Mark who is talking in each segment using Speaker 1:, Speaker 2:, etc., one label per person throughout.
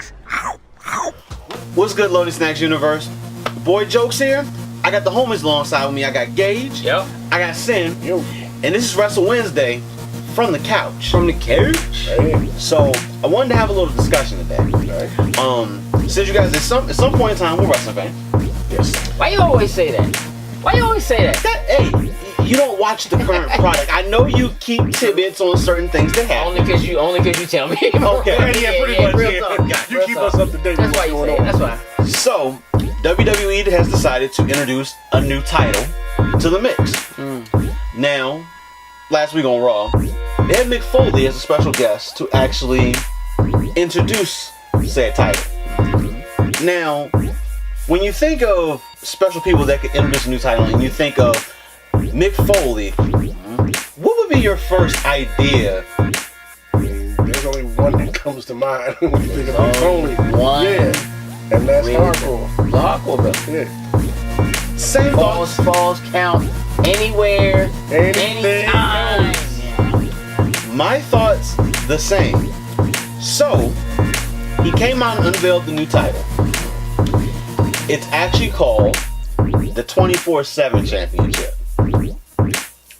Speaker 1: snacks.
Speaker 2: What's good, Loaded Snacks Universe? Boy Jokes here. I got the homies alongside with me. I got Gage.
Speaker 3: Yep.
Speaker 2: I got Sin.
Speaker 4: Yo.
Speaker 2: And this is Wrestle Wednesday from the couch.
Speaker 3: From the couch?
Speaker 4: Hey.
Speaker 2: So I wanted to have a little discussion today.
Speaker 4: Okay.
Speaker 2: Since you guys at some point in time we're wrestling fans.
Speaker 4: Yes.
Speaker 3: Why you always say that? Why you always say that?
Speaker 2: Hey, you don't watch the current product. I know you keep tidbits on certain things that happen.
Speaker 3: Only cause you tell me.
Speaker 2: Okay.
Speaker 4: Yeah, pretty much.
Speaker 3: real
Speaker 4: Yeah.
Speaker 3: talk.
Speaker 4: You keep us up to date.
Speaker 3: That's why you say it. That's why.
Speaker 2: So WWE has decided to introduce a new title to the mix. Now, last week on Raw, they had Mick Foley as a special guest to actually introduce said title. Now, when you think of special people that could introduce a new title and you think of Mick Foley, what would be your first idea?
Speaker 4: There's only one that comes to mind when you think of only
Speaker 3: one.
Speaker 4: Yeah. And that's
Speaker 3: Really?
Speaker 4: hardcore.
Speaker 3: The hardcore belt.
Speaker 4: Yeah.
Speaker 2: Same thoughts.
Speaker 3: Falls count anywhere,
Speaker 4: Anything
Speaker 3: anytime.
Speaker 2: My thoughts the same. So, he came out and unveiled the new title. It's actually called the 24/7 Championship.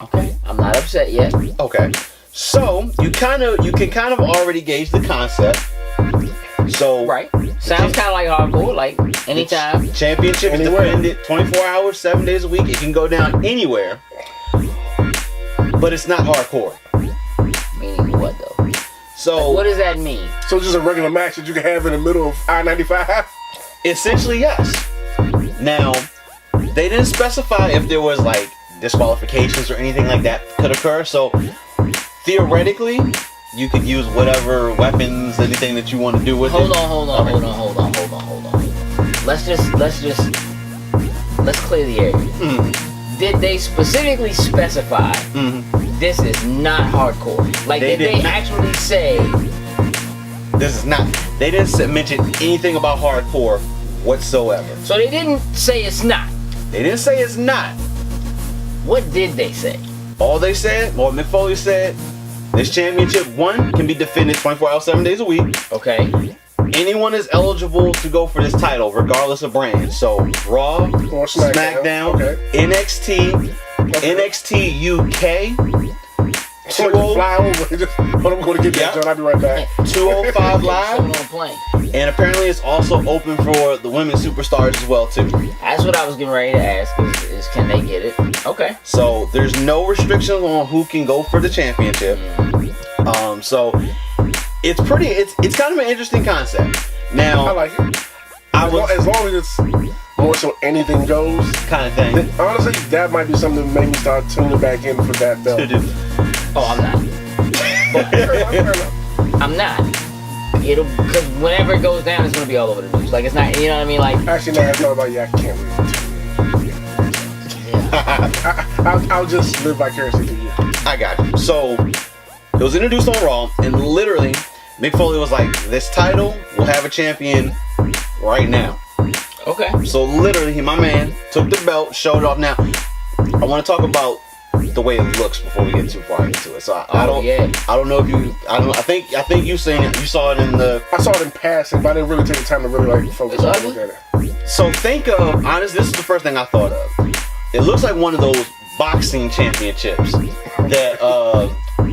Speaker 3: Okay, I'm not upset yet.
Speaker 2: Okay. So, you can kind of already gauge the concept. So,
Speaker 3: Right. Sounds kind of like hardcore, like anytime.
Speaker 2: Championship is
Speaker 4: Anywhere.
Speaker 2: defended 24 hours, 7 days a week. It can go down anywhere. But it's not hardcore.
Speaker 3: Meaning what though?
Speaker 2: So,
Speaker 3: What does that mean?
Speaker 4: So just a regular match that you can have in the middle of I-95?
Speaker 2: essentially, yes. Now, they didn't specify if there was like disqualifications or anything like that could occur. So, theoretically, you could use whatever weapons, anything that you want to do with it.
Speaker 3: Hold on. Let's clear the area. Did they specifically specify this is not hardcore? Like,
Speaker 2: They
Speaker 3: did they
Speaker 2: did not.
Speaker 3: actually say?
Speaker 2: This is not. They didn't mention anything about hardcore whatsoever.
Speaker 3: So they didn't say it's not.
Speaker 2: They didn't say it's not.
Speaker 3: What did they say?
Speaker 2: All they said, or Mick Foley said, this championship, one, can be defended 24 hours, 7 days a week.
Speaker 3: Okay.
Speaker 2: Anyone is eligible to go for this title, regardless of brand. So, Raw,
Speaker 4: Or SmackDown. Okay.
Speaker 2: NXT, NXT UK,
Speaker 4: So you fly over. Just, I'm going to get that,
Speaker 2: Yeah.
Speaker 4: John. I'll be right back.
Speaker 2: 205 Live,
Speaker 3: Someone on a plane.
Speaker 2: and apparently it's also open for the women superstars as well too.
Speaker 3: That's what I was getting ready to ask. Is can they get it? Okay.
Speaker 2: So there's no restrictions on who can go for the championship. So it's kind of an interesting concept.
Speaker 4: I
Speaker 2: Now,
Speaker 4: like it.
Speaker 2: I
Speaker 4: As
Speaker 2: was
Speaker 4: long as it's more so anything goes.
Speaker 2: kind of thing
Speaker 4: Then, honestly, that might be something that made me start tuning back in for that belt.
Speaker 2: to do.
Speaker 3: Oh, I'm not.
Speaker 4: Fair enough.
Speaker 3: I'm not. It'll, because whenever it goes down, it's gonna be all over the news. Like, it's not. You know what I mean? Like,
Speaker 4: Actually, now I thought about I can't really.
Speaker 3: yeah.
Speaker 4: I'll just live vicariously through you.
Speaker 2: I got you. So it was introduced on Raw, and literally, Mick Foley was like, "This title will have a champion right now."
Speaker 3: Okay.
Speaker 2: So literally, my man took the belt, showed it off. Now, I want to talk about the way it looks before we get too far into it. So I don't know if you, I think you seen it. You saw it in the.
Speaker 4: I saw it in passing, but I didn't really take the time to really like focus
Speaker 3: It's
Speaker 4: on
Speaker 3: ugly.
Speaker 4: look at it.
Speaker 2: So think of, honestly, this is the first thing I thought of. It looks like one of those boxing championships that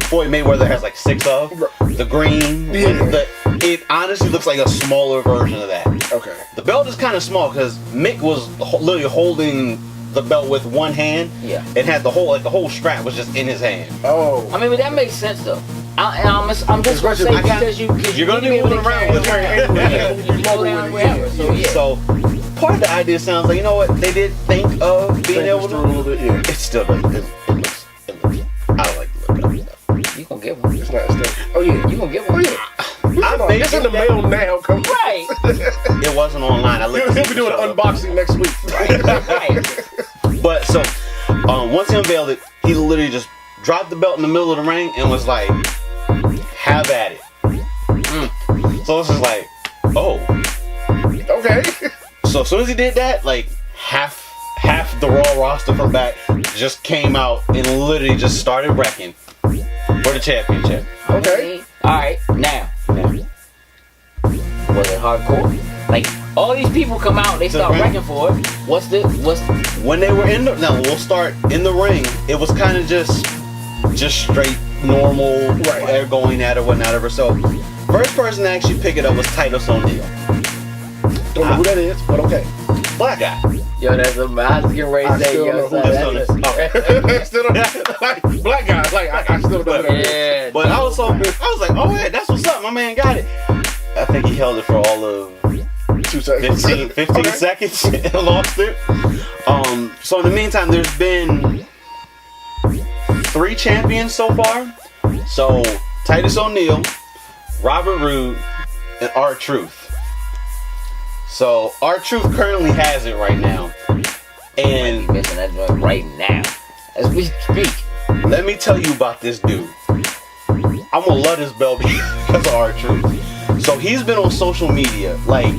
Speaker 2: Floyd Mayweather has like 6 of. The green.
Speaker 4: Yeah.
Speaker 2: It honestly looks like a smaller version of that.
Speaker 4: Okay.
Speaker 2: The belt is kind of small because Mick was literally holding the belt with one hand.
Speaker 3: Yeah.
Speaker 2: It had the whole strap was just in his hand.
Speaker 4: Oh.
Speaker 3: I mean, but that makes sense though. I'm just gonna say
Speaker 4: Especially-
Speaker 3: because
Speaker 2: You're gonna be moving around with
Speaker 3: it.
Speaker 2: it.
Speaker 3: You go down wherever. So yeah.
Speaker 2: So part of the idea sounds like, you know what, they did think of being able
Speaker 4: through a little
Speaker 2: to.
Speaker 4: bit, yeah.
Speaker 2: It still doesn't. It looks. I don't like the look of it though.
Speaker 3: You gonna get one.
Speaker 4: It's not still. Oh yeah.
Speaker 3: You gonna get one.
Speaker 2: I think
Speaker 4: It's in the mail now. Come
Speaker 3: Right.
Speaker 2: it wasn't online. I looked.
Speaker 4: He'll be doing an unboxing next week.
Speaker 3: Right.
Speaker 2: But so, once he unveiled it, he literally just dropped the belt in the middle of the ring and was like, "Have at it." So it's just like, oh.
Speaker 4: Okay.
Speaker 2: So as soon as he did that, like half the Raw roster from back just came out and literally just started wrecking for the championship.
Speaker 4: Okay.
Speaker 3: All right. Now,
Speaker 2: What
Speaker 3: Was it hardcore? Like all these people come out, they start wrecking for it. What's
Speaker 2: when they were in the we'll start in the ring. It was kind of just straight normal, right? Going at it, whatever. So first person to actually pick it up was Titus O'Neil.
Speaker 4: Don't know who that is, but okay.
Speaker 2: Black guy.
Speaker 3: Yo, that's a I was getting ready to say, yo,
Speaker 4: still don't like black guys. Like I still don't know who that is.
Speaker 3: yeah.
Speaker 2: But I was like, oh yeah, that's what's up. My man got it. I think he held it for all of
Speaker 4: 2 seconds.
Speaker 2: 15 seconds and lost it. So in the meantime, there's been 3 champions so far. So Titus O'Neil, Robert Roode, and R-Truth. So R-Truth currently has it right now. And
Speaker 3: missing that joint right now as we speak.
Speaker 2: Let me tell you about this dude. I'm gonna love this belt because of R-Truth. So he's been on social media, like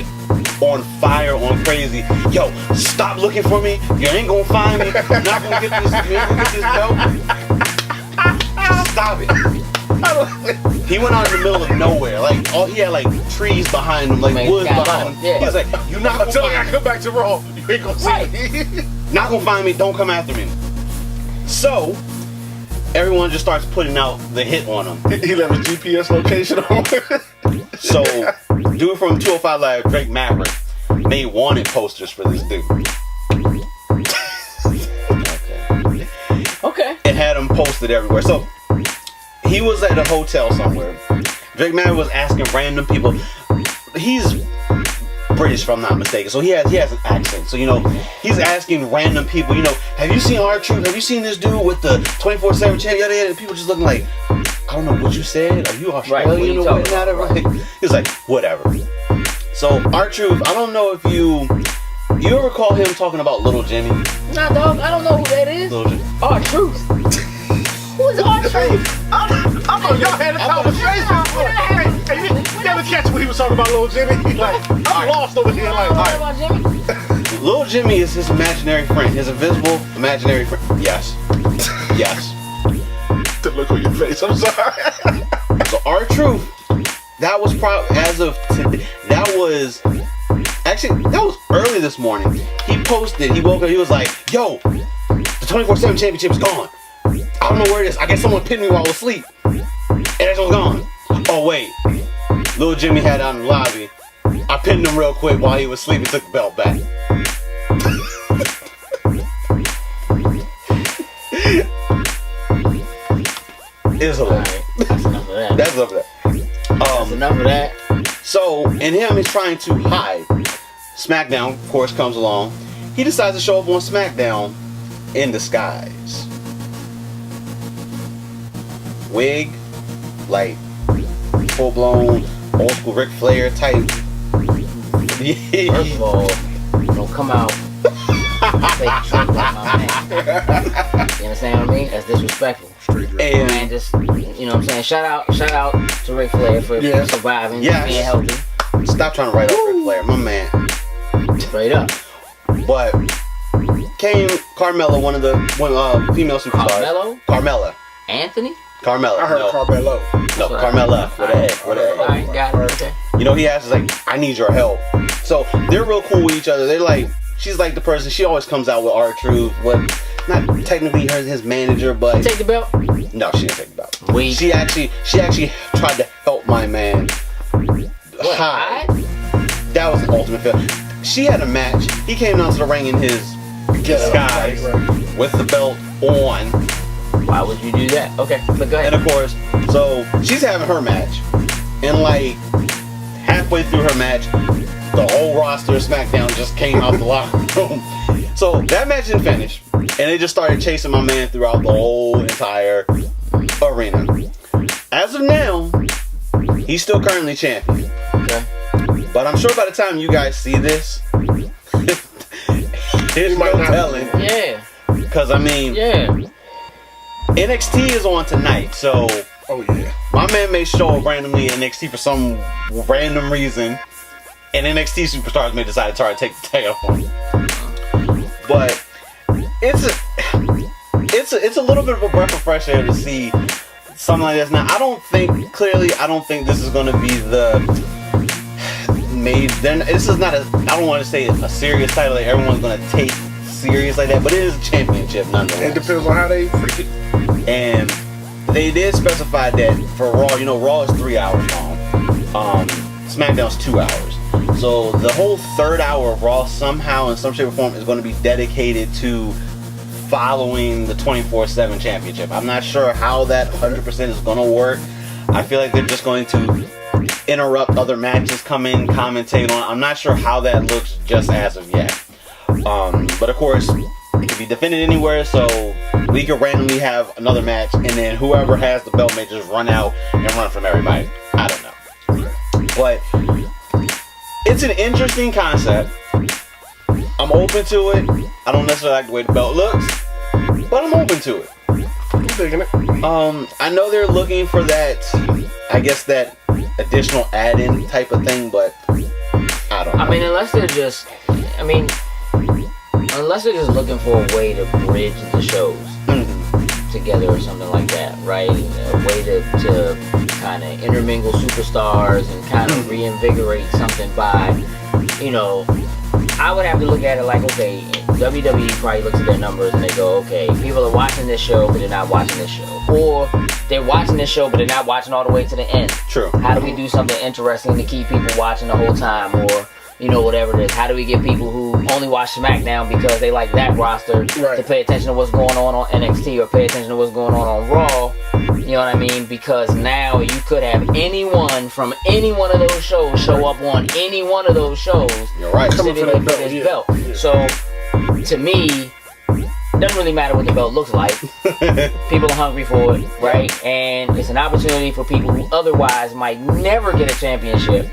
Speaker 2: on fire, on crazy. Yo, stop looking for me. You ain't gonna find me. You're not gonna get this. You ain't gonna get this belt. Stop it. He went out in the middle of nowhere. Like he had like trees behind him, like woods behind him. Yeah. He was like, "You're not gonna
Speaker 4: until I come back to Raw. You ain't gonna see me.
Speaker 2: Not gonna find me. Don't come after me." So everyone just starts putting out the hit on him.
Speaker 4: He left his GPS location on.
Speaker 2: So, dude from 205 Live, Drake Maverick, made wanted posters for this dude.
Speaker 3: Okay.
Speaker 2: And had him posted everywhere. So, he was at a hotel somewhere. Drake Maverick was asking random people. He's British, if I'm not mistaken. So he has an accent. So he's asking random people. Have you seen R-Truth? Have you seen this dude with the 24/7 champ? Yada yada. And people just looking like, I don't know what you said. Are you Australian or whatnot? Right. He's like, whatever. So R-Truth, I don't know if you ever recall him talking about Little Jimmy?
Speaker 3: Nah, dog. I don't know who that is.
Speaker 2: Little Jimmy.
Speaker 3: R-Truth. Who is R-Truth?
Speaker 4: I know y'all had a conversation. You never catch when he was talking about Little Jimmy. Like, I'm lost over here. Like,
Speaker 3: about Jimmy?
Speaker 2: Little Jimmy is his imaginary friend, his invisible imaginary friend. Yes. Yes.
Speaker 4: The look on your face, I'm sorry.
Speaker 2: So R-Truth, that was probably as of today. That was early this morning. He posted. He woke up. He was like, "Yo, the 24/7 championship is gone. I don't know where it is. I guess someone pinned me while I was asleep, and it's all gone. Oh wait, Little Jimmy had it out in the lobby. I pinned him real quick while he was asleep and took the belt back." It's hilarious.
Speaker 3: That's enough of that.
Speaker 2: That's enough of that.
Speaker 3: That's enough of that.
Speaker 2: So, and him is trying to hide. SmackDown, of course, comes along. He decides to show up on SmackDown in disguise. Wig, like full-blown old school Ric Flair type.
Speaker 3: First of all, don't come out say Drake like my man. You understand what I mean? That's disrespectful.
Speaker 2: And
Speaker 3: man, just what I'm saying. Shout out to Ric Flair for surviving, being healthy.
Speaker 2: Stop trying to write off Ric Flair, my man.
Speaker 3: Straight up.
Speaker 2: But came Carmella, one of the female superstars. Carmella.
Speaker 3: Anthony?
Speaker 2: Carmella.
Speaker 4: I heard Carmelo.
Speaker 2: No, Carmella. With an egg.
Speaker 3: Alright, got it. Okay.
Speaker 2: He asks like, I need your help. So they're real cool with each other. They're like, she's like the person. She always comes out with R-Truth. Not technically his manager, but
Speaker 3: Take the belt?
Speaker 2: no, she didn't take the belt.
Speaker 3: Wait.
Speaker 2: She actually tried to help my man hide. That was the ultimate fail. She had a match. He came down to the ring in his disguise with the belt on.
Speaker 3: Why would you do that? Okay, but go ahead.
Speaker 2: And of course, so she's having her match, and like halfway through her match, the whole roster of SmackDown just came out the locker room. So that match didn't finish, and they just started chasing my man throughout the whole entire arena. As of now, he's still currently champion.
Speaker 3: Okay.
Speaker 2: But I'm sure by the time you guys see this, there's no telling.
Speaker 3: Yeah.
Speaker 2: Because I mean, NXT is on tonight, so my man may show up randomly in NXT for some random reason, and NXT superstars may decide to try to take the title from him. But it's a little bit of a breath of fresh air to see something like this. Now I don't think this is going to be the made. This is not a. I don't want to say a serious title that everyone's gonna take serious like that, but it is a championship nonetheless.
Speaker 4: It depends on how they freak it.
Speaker 2: And they did specify that for Raw. You know, Raw is 3 hours long. SmackDown's 2 hours. So the whole third hour of Raw somehow, in some shape or form, is going to be dedicated to following the 24/7 championship. I'm not sure how that 100% is going to work. I feel like they're just going to interrupt other matches, come in, commentate on. I'm not sure how that looks just as of yet. But of course, it can be defended anywhere, so we could randomly have another match, and then whoever has the belt may just run out and run from everybody. I don't know. But it's an interesting concept. I'm open to it. I don't necessarily like the way the belt looks, but I'm open to it.
Speaker 4: I'm digging it.
Speaker 2: I know they're looking for that, I guess, that additional add-in type of thing, but I don't know.
Speaker 3: I mean, unless they're just looking for a way to bridge the shows together or something like that, right? A way to kind of intermingle superstars and kind of reinvigorate something by, you know, I would have to look at it like, okay, WWE probably looks at their numbers and they go, okay, people are watching this show, but they're not watching this show. Or they're watching this show, but they're not watching all the way to the end.
Speaker 2: True.
Speaker 3: How do we do something interesting to keep people watching the whole time? Or, you know, whatever it is. How do we get people who only watch SmackDown because they like that roster to pay attention to what's going on NXT or pay attention to what's going on Raw? You know what I mean? Because now you could have anyone from any one of those shows show up on any one of those shows.
Speaker 2: You're right.
Speaker 3: Stipulating for this belt. Yeah. So, to me, it doesn't really matter what the belt looks like. People are hungry for it, right? And it's an opportunity for people who otherwise might never get a championship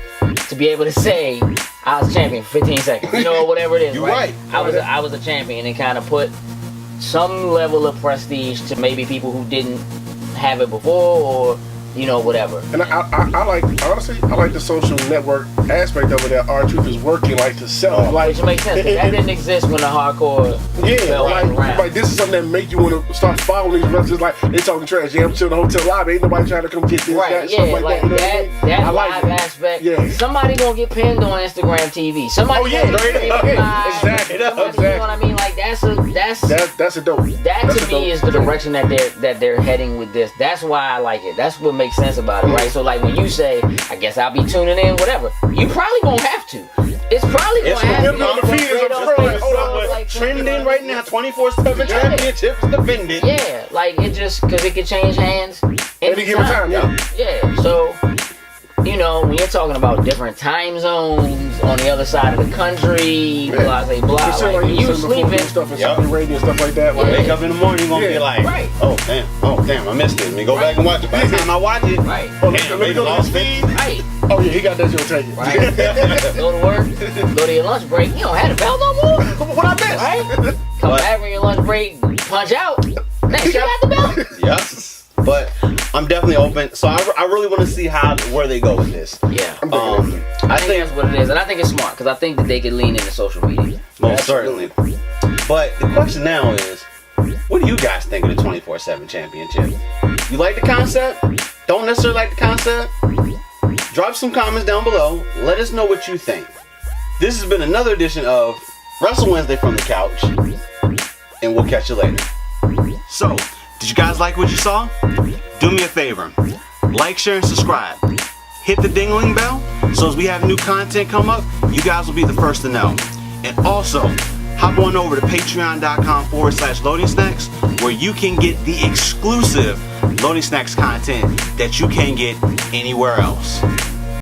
Speaker 3: to be able to say, I was champion for 15 seconds. You know, whatever it is,
Speaker 2: You're
Speaker 3: right?
Speaker 2: right.
Speaker 3: I was a champion, and kind of put some level of prestige to maybe people who didn't have it before, or, you know, whatever.
Speaker 4: And I like, honestly, I like the social network aspect of it that R-Truth is working, like, to sell. Like,
Speaker 3: which makes sense, 'cause that didn't exist when the hardcore belt was around.
Speaker 4: Like, this is something that make you want to start following these wrestlers. Like, they talking trash. Yeah, I'm still in the hotel lobby. Ain't nobody trying to come get this,
Speaker 3: right,
Speaker 4: that,
Speaker 3: yeah,
Speaker 4: stuff like
Speaker 3: like
Speaker 4: that. You know what I mean?
Speaker 3: that
Speaker 4: I like
Speaker 3: live
Speaker 4: it.
Speaker 3: aspect.
Speaker 4: Yeah.
Speaker 3: Somebody gonna get pinned on Instagram TV. Somebody
Speaker 4: Oh, yeah,
Speaker 3: gonna get pinned
Speaker 4: yeah,
Speaker 3: live.
Speaker 4: exactly.
Speaker 3: You know what I mean? Like, that's a
Speaker 4: dope.
Speaker 3: That to me is the direction that they're heading with this. That's why I like it. That's what makes sense about it, right? So like when you say, I guess I'll be tuning in, whatever, you probably gonna have to. It's probably gonna have to.
Speaker 2: Trending right now, 24/7 championship is defended.
Speaker 3: Yeah, like it just because it could change hands
Speaker 4: Any given time, yeah.
Speaker 3: Yeah, so. You know, when you're talking about different time zones on the other side of the country, blah, blah, blah. Like, when you sleeping,
Speaker 4: stuff and Saudi Arabia and stuff like that.
Speaker 2: When you wake up in the morning, you're gonna be like, oh damn, I missed it. Let me go back and watch it. By the time I watch it,
Speaker 4: let me go to the speed.
Speaker 3: Right.
Speaker 4: Oh yeah, he got that shit taken.
Speaker 3: Right. Go to work, go to your lunch break. You don't have the belt no more.
Speaker 4: What I missed?
Speaker 3: Right? Come back from your lunch break, punch out. Next, you got the belt.
Speaker 2: Yes. But I'm definitely open. So I really want to see where they go with this.
Speaker 3: Yeah.
Speaker 2: I
Speaker 3: think that's what it is, and I think it's smart because I think that they could lean into social media.
Speaker 2: Most certainly. But the question now is, what do you guys think of the 24/7 championship? You like the concept? Don't necessarily like the concept? Drop some comments down below. Let us know what you think. This has been another edition of Wrestle Wednesday from the couch, and we'll catch you later. So, did you guys like what you saw? Do me a favor. Like, share, and subscribe. Hit the ding-a-ling bell so as we have new content come up, you guys will be the first to know. And also, hop on over to patreon.com/Loading Snacks where you can get the exclusive Loading Snacks content that you can't get anywhere else.